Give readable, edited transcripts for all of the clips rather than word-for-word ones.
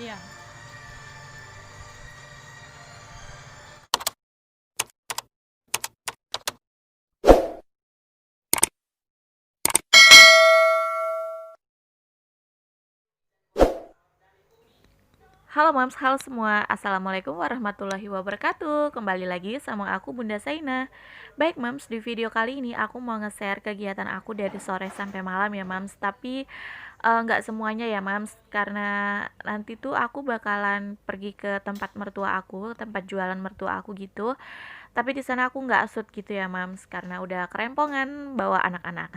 Iya. Halo Mams, halo semua. Assalamualaikum warahmatullahi wabarakatuh. Kembali lagi sama aku Bunda Saina. Baik Mams, di video kali ini aku mau nge-share kegiatan aku dari sore sampai malam ya Mams. Tapi nggak semuanya ya Mams, karena nanti tuh aku bakalan pergi ke tempat mertua aku, tempat jualan mertua aku gitu. Tapi di sana aku nggak shoot gitu ya Mams, karena udah kerempongan bawa anak-anak.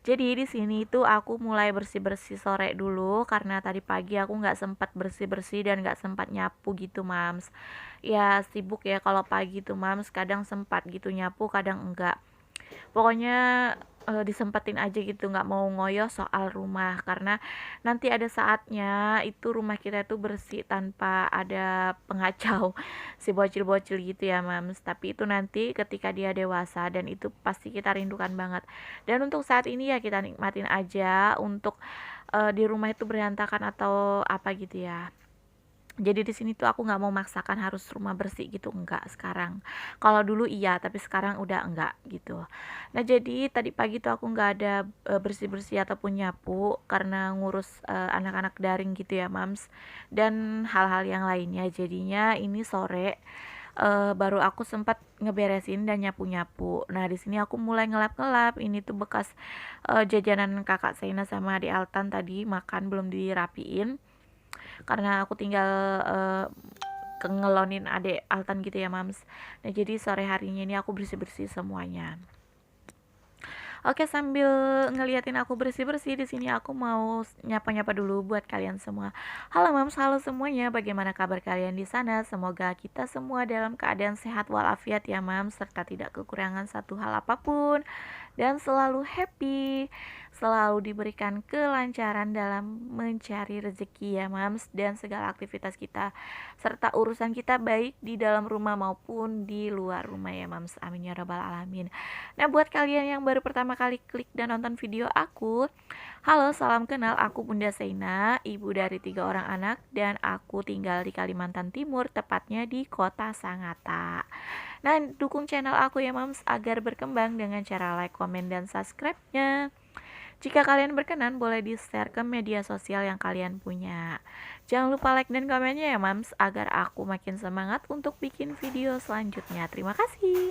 Jadi di sini tuh aku mulai bersih-bersih sore dulu karena tadi pagi aku nggak sempat bersih-bersih dan nggak sempat nyapu gitu Mams. Ya sibuk ya kalau pagi tuh Mams, kadang sempat gitu nyapu, kadang enggak. Pokoknya disempetin aja gitu, nggak mau ngoyo soal rumah karena nanti ada saatnya itu rumah kita itu bersih tanpa ada pengacau si bocil-bocil gitu ya Mams. Tapi itu nanti ketika dia dewasa dan itu pasti kita rindukan banget. Dan untuk saat ini ya kita nikmatin aja untuk di rumah itu berantakan atau apa gitu ya. Jadi di sini tuh aku nggak mau maksakan harus rumah bersih gitu, enggak sekarang. Kalau dulu iya, tapi sekarang udah enggak gitu. Nah jadi tadi pagi tuh aku nggak ada bersih-bersih ataupun nyapu karena ngurus anak-anak daring gitu ya Mams, dan hal-hal yang lainnya. Jadinya ini sore baru aku sempat ngeberesin dan nyapu-nyapu. Nah di sini aku mulai ngelap-ngelap. Ini tuh bekas jajanan kakak Sena sama adik Altan tadi makan belum dirapiin karena aku tinggal uh, ngelonin adek Altan gitu ya Mams. Nah jadi sore harinya ini aku bersih-bersih semuanya. Oke, sambil ngeliatin aku bersih-bersih di sini aku mau nyapa-nyapa dulu buat kalian semua. Halo Mams, halo semuanya. Bagaimana kabar kalian di sana? Semoga kita semua dalam keadaan sehat walafiat ya Mams, serta tidak kekurangan satu hal apapun dan selalu happy, selalu diberikan kelancaran dalam mencari rezeki ya Mams, dan segala aktivitas kita serta urusan kita baik di dalam rumah maupun di luar rumah ya Mams. Amin ya rabbal alamin. Nah, buat kalian yang baru pertama kali klik dan nonton video aku, halo, salam kenal, aku Bunda Seina, ibu dari 3 orang anak, dan aku tinggal di Kalimantan Timur, tepatnya di kota Sangatta. Nah, dukung channel aku ya Mams agar berkembang dengan cara like, komen, dan subscribe-nya. Jika kalian berkenan, boleh di-share ke media sosial yang kalian punya. Jangan lupa like dan komennya ya Mams, agar aku makin semangat untuk bikin video selanjutnya. Terima kasih.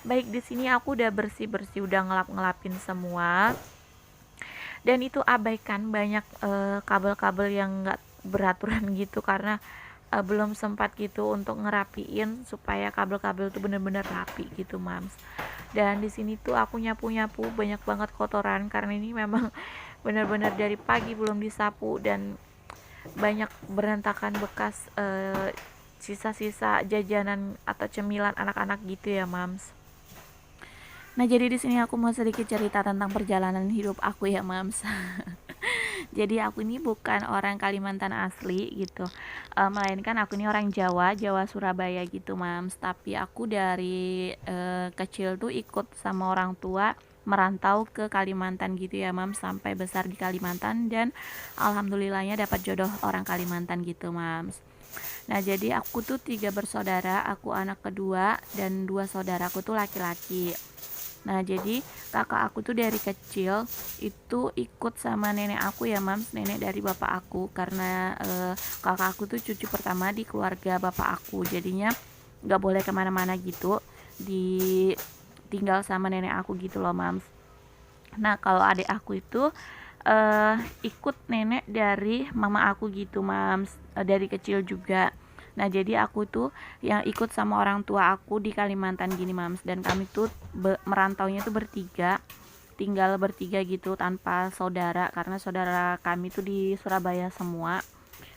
Baik, di sini aku udah bersih-bersih, udah ngelap-ngelapin semua. Dan itu abaikan banyak kabel-kabel yang nggak beraturan gitu karena belum sempat gitu untuk ngerapiin supaya kabel-kabel tuh bener-bener rapi gitu Mams. Dan di sini tuh aku nyapu-nyapu banyak banget kotoran karena ini memang bener-bener dari pagi belum disapu dan banyak berantakan bekas sisa-sisa jajanan atau cemilan anak-anak gitu ya Mams. Nah, jadi di sini aku mau sedikit cerita tentang perjalanan hidup aku ya, Mams. Jadi aku ini bukan orang Kalimantan asli gitu, melainkan aku ini orang Jawa, Jawa Surabaya gitu, Mams. Tapi aku dari kecil tuh ikut sama orang tua merantau ke Kalimantan gitu ya, Mams, sampai besar di Kalimantan dan alhamdulillahnya dapat jodoh orang Kalimantan gitu, Mams. Nah, jadi aku tuh 3 bersaudara, aku anak kedua dan 2 saudaraku tuh laki-laki. Nah, jadi kakak aku tuh dari kecil itu ikut sama nenek aku ya, Mams, nenek dari bapak aku karena kakak aku tuh cucu pertama di keluarga bapak aku. Jadinya nggak boleh kemana-mana gitu, ditinggal sama nenek aku gitu loh, Mams. Nah, kalau adik aku itu ikut nenek dari mama aku gitu, Mams, dari kecil juga. Nah, jadi aku tuh yang ikut sama orang tua aku di Kalimantan gini, Mams, dan kami tuh merantaunya tuh bertiga, tinggal bertiga gitu tanpa saudara karena saudara kami tuh di Surabaya semua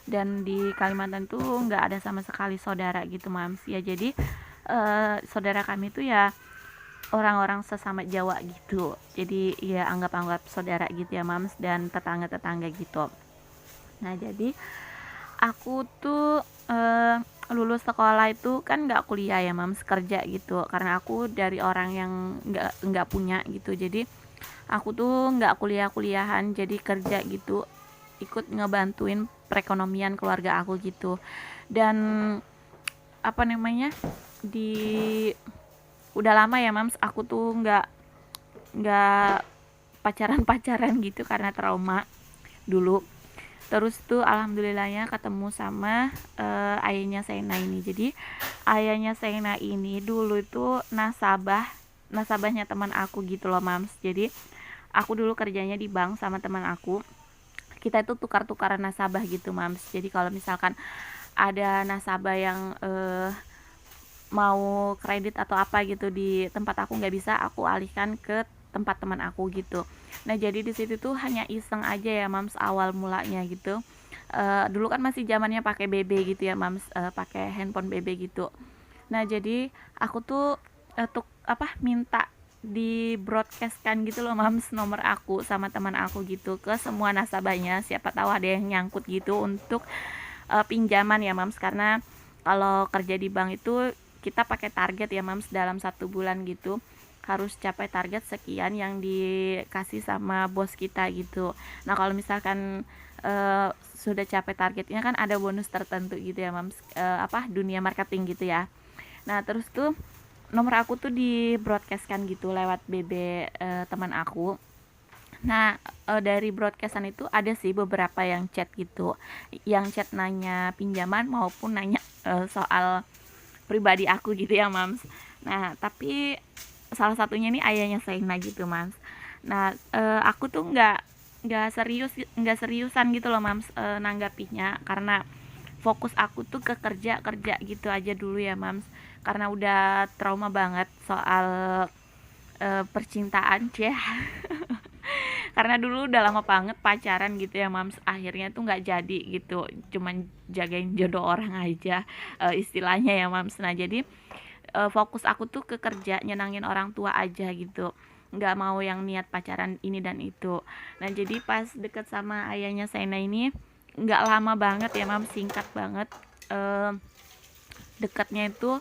dan di Kalimantan tuh nggak ada sama sekali saudara gitu, Mams. Ya jadi saudara kami tuh ya orang-orang sesama Jawa gitu, jadi ya anggap-anggap saudara gitu ya Mams, dan tetangga-tetangga gitu. Nah jadi aku tuh lulus sekolah itu kan nggak kuliah ya Mams, kerja gitu karena aku dari orang yang nggak punya gitu. Jadi aku tuh nggak kuliah-kuliahan, jadi kerja gitu, ikut ngebantuin perekonomian keluarga aku gitu. Dan apa namanya, di udah lama ya mams aku tuh nggak pacaran gitu karena trauma dulu. Terus tuh alhamdulillahnya ketemu sama ayahnya Sena ini. Jadi ayahnya Sena ini dulu itu nasabahnya teman aku gitu loh mams. Jadi aku dulu kerjanya di bank sama teman aku, kita itu tukar-tukaran nasabah gitu mams. Jadi kalau misalkan ada nasabah yang mau kredit atau apa gitu di tempat aku nggak bisa, aku alihkan ke tempat teman aku gitu. Nah jadi di situ tuh hanya iseng aja ya mams awal mulanya gitu. Dulu kan masih zamannya pakai BB gitu ya mams, pakai handphone BB gitu. Nah jadi aku tuh minta di broadcastkan gitu loh mams nomor aku sama teman aku gitu ke semua nasabahnya, siapa tahu ada yang nyangkut gitu untuk pinjaman ya mams. Karena kalau kerja di bank itu kita pakai target ya mams, dalam 1 bulan gitu harus capai target sekian yang dikasih sama bos kita gitu. Nah kalau misalkan sudah capai targetnya kan ada bonus tertentu gitu ya mams, dunia marketing gitu ya. Nah terus tuh nomor aku tuh di broadcastkan gitu lewat BB teman aku. Nah dari broadcastan itu ada sih beberapa yang chat gitu, yang chat nanya pinjaman maupun nanya soal pribadi aku gitu ya mams. Nah tapi salah satunya nih ayahnya Sena gitu mams. Nah aku tuh nggak seriusan gitu loh mams nanggapinya, karena fokus aku tuh ke kerja gitu aja dulu ya mams, karena udah trauma banget soal percintaan ya. Karena dulu udah lama banget pacaran gitu ya mams, akhirnya tuh nggak jadi gitu, cuman jagain jodoh orang aja istilahnya ya mams. Nah jadi fokus aku tuh ke kerja, nyenangin orang tua aja gitu, nggak mau yang niat pacaran ini dan itu. Nah jadi pas deket sama ayahnya Sena ini nggak lama banget ya mams, singkat banget. Dekatnya itu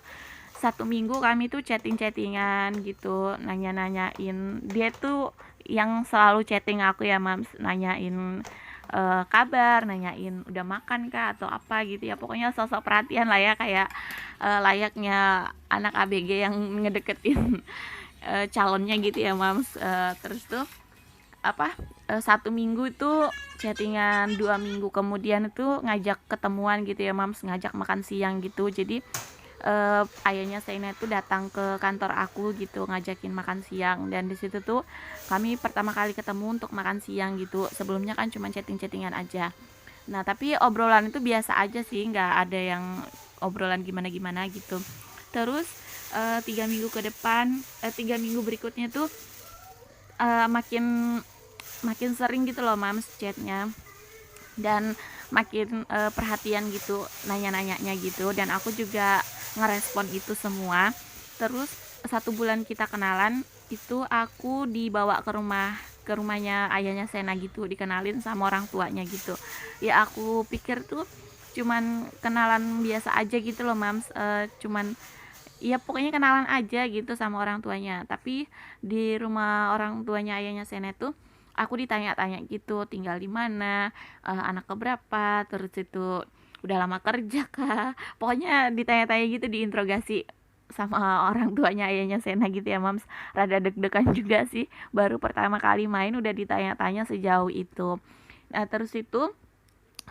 1 minggu kami tuh chattingan gitu, nanya-nanyain. Dia tuh yang selalu chatting aku ya mams, nanyain kabar, nanyain udah makan kah atau apa gitu ya, pokoknya sosok perhatian lah ya, kayak layaknya anak ABG yang ngedeketin calonnya gitu ya mams. Terus tuh 1 minggu itu chattingan, 2 minggu kemudian itu ngajak ketemuan gitu ya mams, ngajak makan siang gitu. Jadi ayahnya Sena itu datang ke kantor aku gitu, ngajakin makan siang, dan di situ tuh kami pertama kali ketemu untuk makan siang gitu. Sebelumnya kan cuma chattingan aja. Nah tapi obrolan itu biasa aja sih, nggak ada yang obrolan gimana gitu. Terus 3 minggu ke depan, 3 minggu berikutnya tuh makin sering gitu loh mams chatnya, dan makin perhatian gitu, nanya-nanyanya gitu, dan aku juga ngerespon itu semua. Terus 1 bulan kita kenalan itu aku dibawa ke rumahnya ayahnya Sena gitu, dikenalin sama orang tuanya gitu. Ya aku pikir tuh cuman kenalan biasa aja gitu loh mams, cuman ya pokoknya kenalan aja gitu sama orang tuanya. Tapi di rumah orang tuanya ayahnya Sena tuh aku ditanya-tanya gitu, tinggal di mana, anak keberapa, terus itu udah lama kerja kah, pokoknya ditanya-tanya gitu, diinterogasi sama orang tuanya ayahnya Sena gitu ya mams. Rada deg-degan juga sih, baru pertama kali main udah ditanya-tanya sejauh itu. Nah terus itu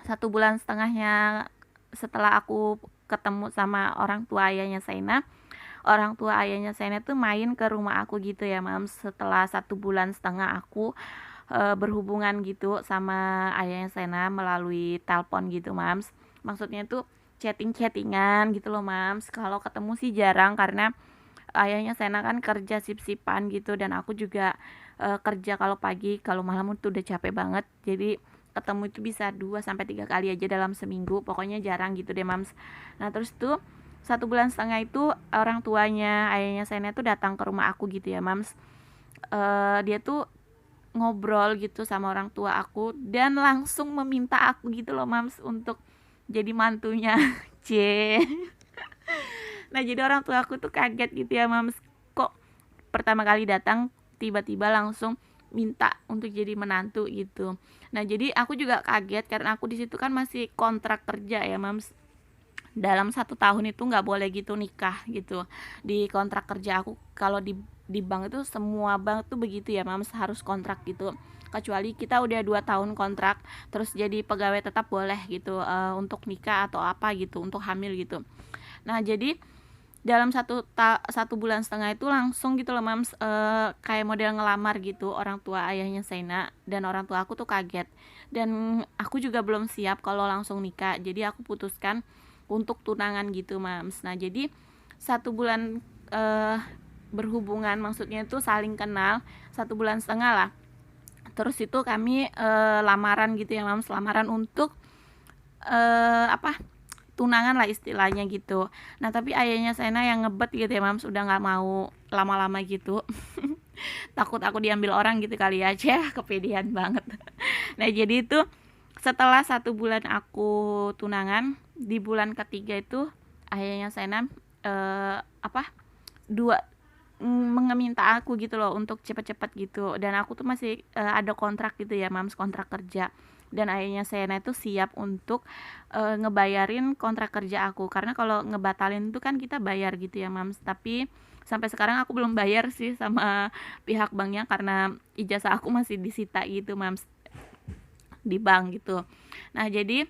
1 bulan setengahnya setelah aku ketemu sama orang tua ayahnya Sena tuh main ke rumah aku gitu ya mams. Setelah 1 bulan setengah aku berhubungan gitu sama ayahnya Sena melalui telepon gitu mams. Maksudnya tuh chattingan gitu loh mams. Kalau ketemu sih jarang, karena ayahnya Sena kan kerja sip-sipan gitu, dan aku juga kerja kalau pagi, kalau malam tuh udah capek banget. Jadi ketemu itu bisa 2 sampai 3 kali aja dalam seminggu, pokoknya jarang gitu deh mams. Nah terus tuh 1 bulan setengah itu orang tuanya ayahnya Sena tuh datang ke rumah aku gitu ya mams. Dia tuh ngobrol gitu sama orang tua aku dan langsung meminta aku gitu loh mams untuk jadi mantunya. C. Nah jadi orang tua aku tuh kaget gitu ya mams, kok pertama kali datang tiba-tiba langsung minta untuk jadi menantu gitu. Nah jadi aku juga kaget karena aku di situ kan masih kontrak kerja ya mams, dalam 1 tahun itu nggak boleh gitu nikah gitu di kontrak kerja aku. Kalau di bank itu semua bank tuh begitu ya mams, harus kontrak gitu, kecuali kita udah 2 tahun kontrak terus jadi pegawai tetap boleh gitu, untuk nikah atau apa gitu, untuk hamil gitu. Nah jadi dalam 1,5 bulan itu langsung gitu loh mams, kayak model ngelamar gitu orang tua ayahnya Sena, dan orang tua aku tuh kaget, dan aku juga belum siap kalau langsung nikah, jadi aku putuskan untuk tunangan gitu mams. Nah jadi 1 bulan berhubungan, maksudnya itu saling kenal 1,5 bulan lah, terus itu kami lamaran gitu ya mams, lamaran untuk apa, tunangan lah istilahnya gitu. Nah tapi ayahnya Sena yang ngebet gitu ya mams, udah nggak mau lama-lama gitu. Takut aku diambil orang gitu kali aja, kepedean banget. Nah jadi itu setelah 1 bulan aku tunangan, di bulan ketiga itu ayahnya Sena apa, dua meminta aku gitu loh untuk cepet-cepet gitu, dan aku tuh masih ada kontrak gitu ya mams, kontrak kerja, dan ayahnya Sena itu siap untuk ngebayarin kontrak kerja aku, karena kalau ngebatalin itu kan kita bayar gitu ya mams. Tapi sampai sekarang aku belum bayar sih sama pihak banknya karena ijazah aku masih disita gitu mams di bank gitu. Nah jadi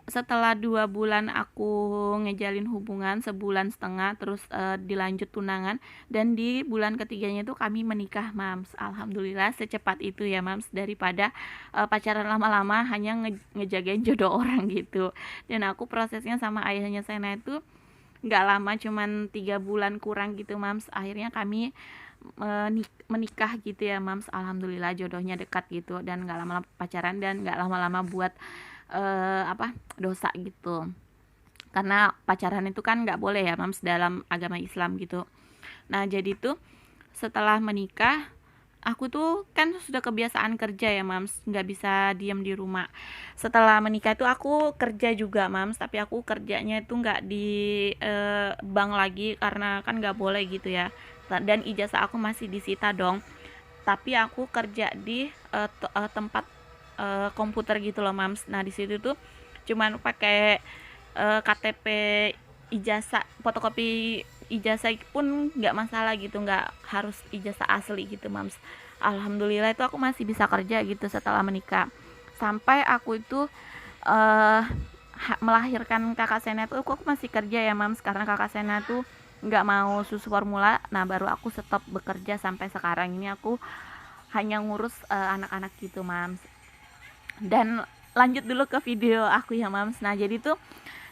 setelah 2 bulan aku ngejalin hubungan 1,5 bulan terus dilanjut tunangan, dan di bulan ketiganya itu kami menikah mams. Alhamdulillah secepat itu ya mams, daripada pacaran lama-lama hanya ngejagain jodoh orang gitu. Dan aku prosesnya sama ayahnya Sena itu nggak lama, cuman 3 bulan kurang gitu mams, akhirnya kami menikah gitu ya mams. Alhamdulillah jodohnya dekat gitu, dan nggak lama-lama pacaran, dan nggak lama-lama buat apa, dosa gitu, karena pacaran itu kan nggak boleh ya mams dalam agama Islam gitu. Nah jadi tuh setelah menikah aku tuh kan sudah kebiasaan kerja ya mams, nggak bisa diam di rumah. Setelah menikah itu aku kerja juga mams, tapi aku kerjanya itu nggak di bank lagi karena kan nggak boleh gitu ya, dan ijazah aku masih disita dong. Tapi aku kerja di tempat komputer gitu loh mams. Nah di situ tuh cuman pakai KTP, ijazah, fotokopi ijazah pun nggak masalah gitu, nggak harus ijazah asli gitu mams. Alhamdulillah itu aku masih bisa kerja gitu setelah menikah, sampai aku itu uh, melahirkan kakak Sena tuh aku masih kerja ya mams, karena kakak Sena tuh nggak mau susu formula. Nah baru aku stop bekerja, sampai sekarang ini aku hanya ngurus anak-anak gitu mams. Dan lanjut dulu ke video aku ya mams. Nah jadi tuh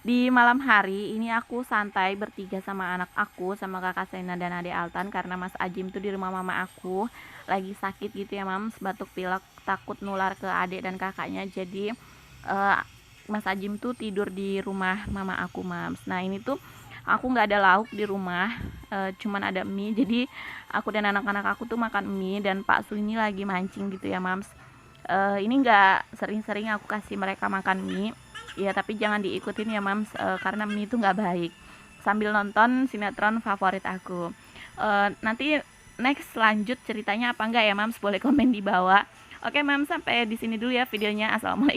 di malam hari ini aku santai bertiga sama anak aku, sama kakak Sena dan adik Altan, karena Mas Ajim tuh di rumah mama aku lagi sakit gitu ya mams, batuk pilek, takut nular ke adik dan kakaknya. Jadi Mas Ajim tuh tidur di rumah mama aku mams. Nah ini tuh aku nggak ada lauk di rumah, cuman ada mie, jadi aku dan anak-anak aku tuh makan mie, dan Pak Su ini lagi mancing gitu ya mams. Ini nggak sering-sering aku kasih mereka makan mie ya, tapi jangan diikutin ya mams, karena mie itu nggak baik, sambil nonton sinetron favorit aku. Nanti next lanjut ceritanya apa enggak ya mams, boleh komen di bawah. Oke mams, sampai di sini dulu ya videonya. Assalamualaikum.